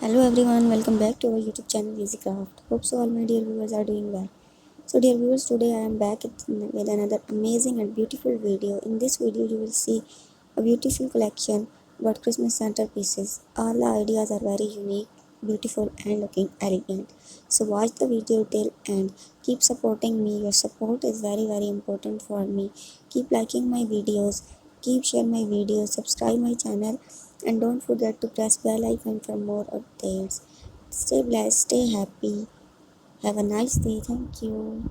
Hello everyone, welcome back to our YouTube channel Easy Craft. Hope so all my dear viewers are doing well. So dear viewers, today I am back with another amazing and beautiful video. In this video you will see a beautiful collection about Christmas centerpieces. All the ideas are very unique, beautiful and looking elegant. So watch the video till end. Keep supporting me. Your support is very important for me. Keep liking my videos, keep sharing my videos, subscribe my channel and don't forget to press bell icon for more updates. Stay blessed, stay happy. Have a nice day. Thank you.